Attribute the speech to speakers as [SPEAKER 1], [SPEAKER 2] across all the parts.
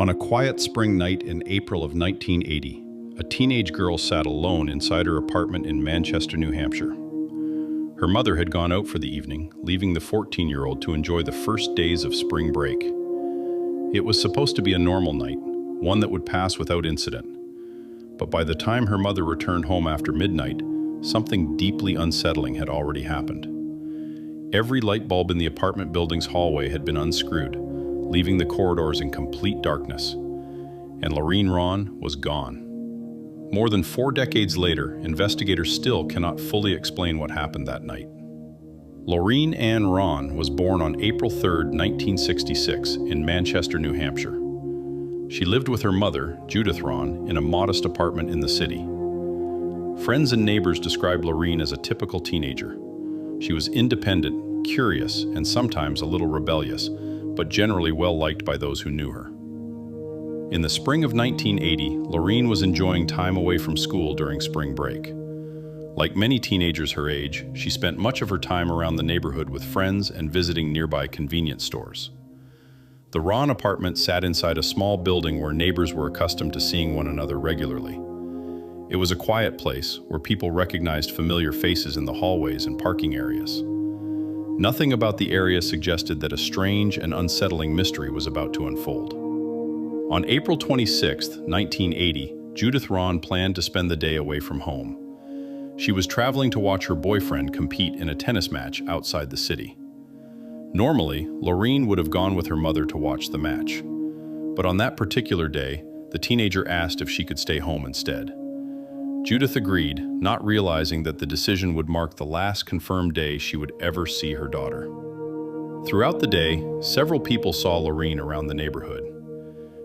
[SPEAKER 1] On a quiet spring night in April of 1980, a teenage girl sat alone inside her apartment in Manchester, New Hampshire. Her mother had gone out for the evening, leaving the 14-year-old to enjoy the first days of spring break. It was supposed to be a normal night, one that would pass without incident. But by the time her mother returned home after midnight, something deeply unsettling had already happened. Every light bulb in the apartment building's hallway had been unscrewed, leaving the corridors in complete darkness. And Laureen Rahn was gone. More than 4 decades later, investigators still cannot fully explain what happened that night. Laureen Ann Rahn was born on April 3, 1966, in Manchester, New Hampshire. She lived with her mother, Judith Rahn, in a modest apartment in the city. Friends and neighbors described Laureen as a typical teenager. She was independent, curious, and sometimes a little rebellious, but generally well-liked by those who knew her. In the spring of 1980, Laureen was enjoying time away from school during spring break. Like many teenagers her age, she spent much of her time around the neighborhood with friends and visiting nearby convenience stores. The Rahn apartment sat inside a small building where neighbors were accustomed to seeing one another regularly. It was a quiet place where people recognized familiar faces in the hallways and parking areas. Nothing about the area suggested that a strange and unsettling mystery was about to unfold. On April 26, 1980, Judith Rahn planned to spend the day away from home. She was traveling to watch her boyfriend compete in a tennis match outside the city. Normally, Laureen would have gone with her mother to watch the match. But on that particular day, the teenager asked if she could stay home instead. Judith agreed, not realizing that the decision would mark the last confirmed day she would ever see her daughter. Throughout the day, several people saw Laureen around the neighborhood.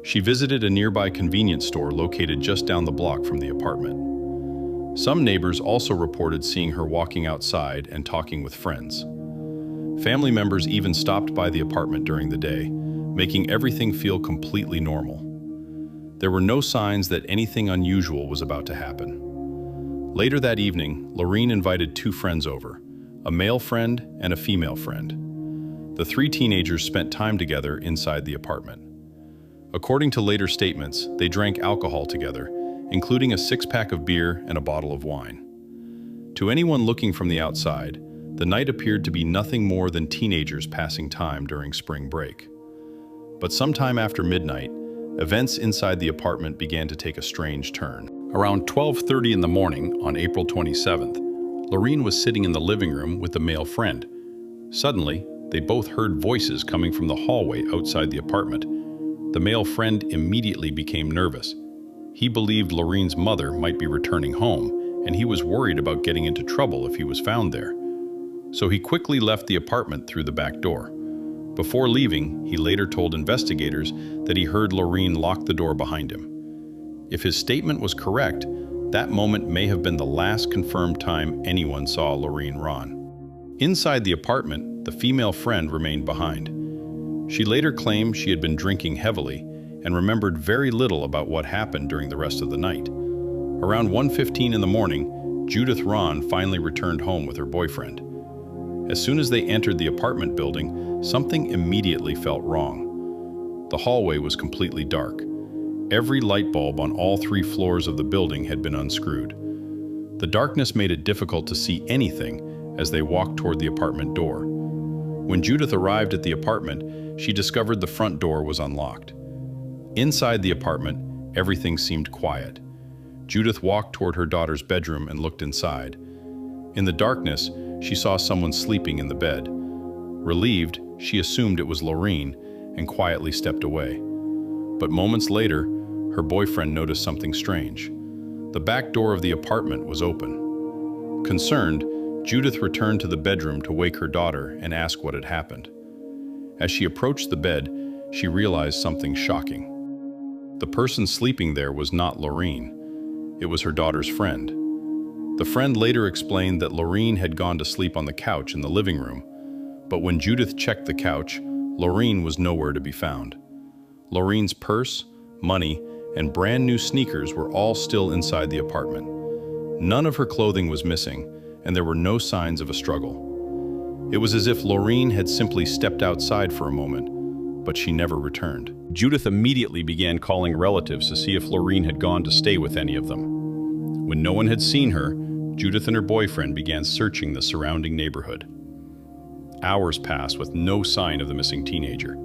[SPEAKER 1] She visited a nearby convenience store located just down the block from the apartment. Some neighbors also reported seeing her walking outside and talking with friends. Family members even stopped by the apartment during the day, making everything feel completely normal. There were no signs that anything unusual was about to happen. Later that evening, Laureen invited 2 friends over, a male friend and a female friend. The 3 teenagers spent time together inside the apartment. According to later statements, they drank alcohol together, including a 6-pack of beer and a bottle of wine. To anyone looking from the outside, the night appeared to be nothing more than teenagers passing time during spring break. But sometime after midnight, events inside the apartment began to take a strange turn. Around 12:30 in the morning on April 27th, Laureen was sitting in the living room with a male friend. Suddenly, they both heard voices coming from the hallway outside the apartment. The male friend immediately became nervous. He believed Laureen's mother might be returning home, and he was worried about getting into trouble if he was found there. So he quickly left the apartment through the back door. Before leaving, he later told investigators that he heard Laureen lock the door behind him. If his statement was correct, that moment may have been the last confirmed time anyone saw Laureen Rahn. Inside the apartment, the female friend remained behind. She later claimed she had been drinking heavily and remembered very little about what happened during the rest of the night. Around 1:15 in the morning, Judith Rahn finally returned home with her boyfriend. As soon as they entered the apartment building, something immediately felt wrong. The hallway was completely dark. Every light bulb on all 3 floors of the building had been unscrewed. The darkness made it difficult to see anything as they walked toward the apartment door. When Judith arrived at the apartment, she discovered the front door was unlocked. Inside the apartment, everything seemed quiet. Judith walked toward her daughter's bedroom and looked inside. In the darkness, she saw someone sleeping in the bed. Relieved, she assumed it was Laureen and quietly stepped away. But moments later, her boyfriend noticed something strange. The back door of the apartment was open. Concerned, Judith returned to the bedroom to wake her daughter and ask what had happened. As she approached the bed, she realized something shocking. The person sleeping there was not Laureen. It was her daughter's friend. The friend later explained that Laureen had gone to sleep on the couch in the living room, but when Judith checked the couch, Laureen was nowhere to be found. Laureen's purse, money, and brand new sneakers were all still inside the apartment. None of her clothing was missing, and there were no signs of a struggle. It was as if Laureen had simply stepped outside for a moment, but she never returned. Judith immediately began calling relatives to see if Laureen had gone to stay with any of them. When no one had seen her, Judith and her boyfriend began searching the surrounding neighborhood. Hours passed with no sign of the missing teenager.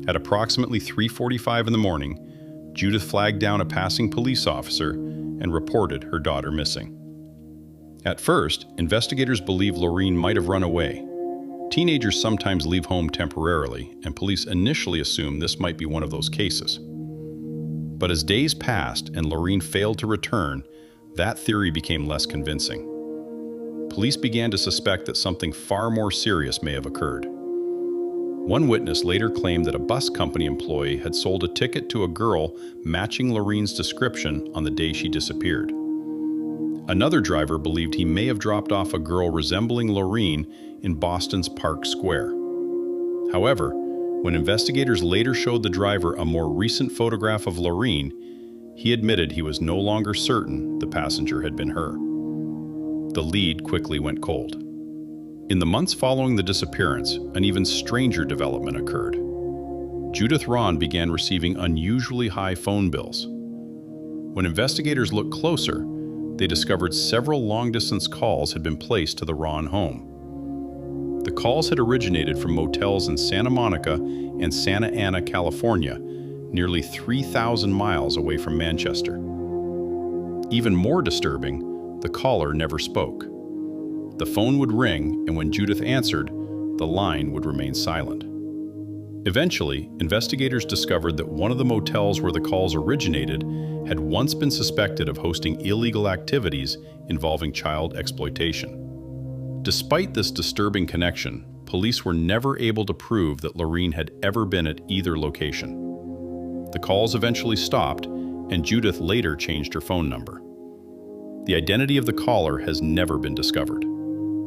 [SPEAKER 1] At approximately 3:45 in the morning, Judith flagged down a passing police officer and reported her daughter missing. At first, investigators believed Laureen might have run away. Teenagers sometimes leave home temporarily, and police initially assumed this might be one of those cases. But as days passed and Laureen failed to return, that theory became less convincing. Police began to suspect that something far more serious may have occurred. One witness later claimed that a bus company employee had sold a ticket to a girl matching Laureen's description on the day she disappeared. Another driver believed he may have dropped off a girl resembling Laureen in Boston's Park Square. However, when investigators later showed the driver a more recent photograph of Laureen, he admitted he was no longer certain the passenger had been her. The lead quickly went cold. In the months following the disappearance, an even stranger development occurred. Judith Rahn began receiving unusually high phone bills. When investigators looked closer, they discovered several long-distance calls had been placed to the Rahn home. The calls had originated from motels in Santa Monica and Santa Ana, California, nearly 3,000 miles away from Manchester. Even more disturbing, the caller never spoke. The phone would ring, and when Judith answered, the line would remain silent. Eventually, investigators discovered that one of the motels where the calls originated had once been suspected of hosting illegal activities involving child exploitation. Despite this disturbing connection, police were never able to prove that Laureen had ever been at either location. The calls eventually stopped, and Judith later changed her phone number. The identity of the caller has never been discovered.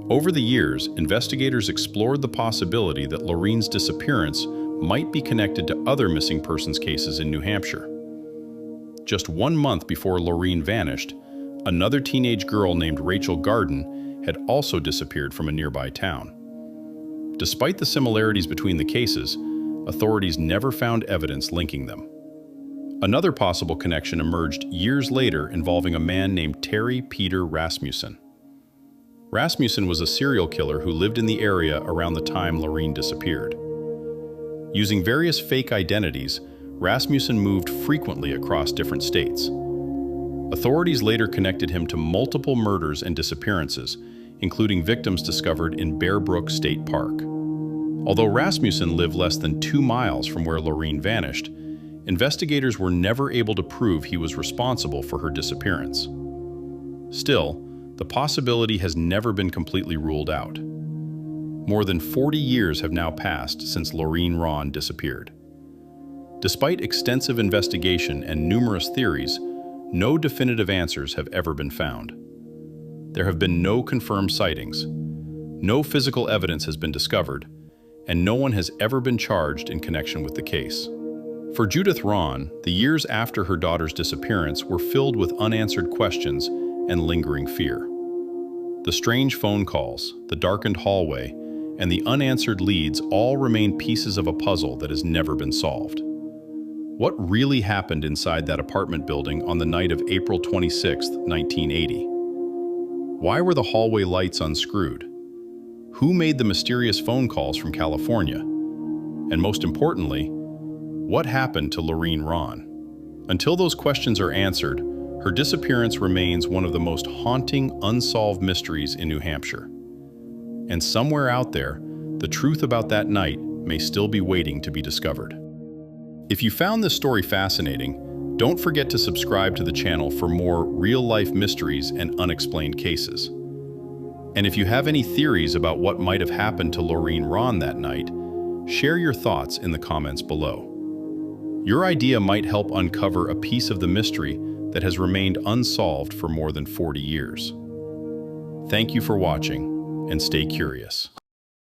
[SPEAKER 1] Over the years, investigators explored the possibility that Laureen's disappearance might be connected to other missing persons cases in New Hampshire. Just 1 month before Laureen vanished, another teenage girl named Rachel Garden had also disappeared from a nearby town. Despite the similarities between the cases, authorities never found evidence linking them. Another possible connection emerged years later involving a man named Terry Peter Rasmussen. Rasmussen was a serial killer who lived in the area around the time Laureen disappeared. Using various fake identities, Rasmussen moved frequently across different states. Authorities later connected him to multiple murders and disappearances, including victims discovered in Bear Brook State Park. Although Rasmussen lived less than 2 miles from where Laureen vanished, investigators were never able to prove he was responsible for her disappearance. Still, the possibility has never been completely ruled out. More than 40 years have now passed since Laureen Rahn disappeared. Despite extensive investigation and numerous theories, no definitive answers have ever been found. There have been no confirmed sightings, no physical evidence has been discovered, and no one has ever been charged in connection with the case. For Judith Rahn, the years after her daughter's disappearance were filled with unanswered questions and lingering fear. The strange phone calls, the darkened hallway, and the unanswered leads all remain pieces of a puzzle that has never been solved. What really happened inside that apartment building on the night of April 26, 1980? Why were the hallway lights unscrewed? Who made the mysterious phone calls from California? And most importantly, what happened to Laureen Rahn? Until those questions are answered, her disappearance remains one of the most haunting, unsolved mysteries in New Hampshire. And somewhere out there, the truth about that night may still be waiting to be discovered. If you found this story fascinating, don't forget to subscribe to the channel for more real-life mysteries and unexplained cases. And if you have any theories about what might have happened to Laureen Rahn that night, share your thoughts in the comments below. Your idea might help uncover a piece of the mystery that has remained unsolved for more than 40 years. Thank you for watching, and stay curious.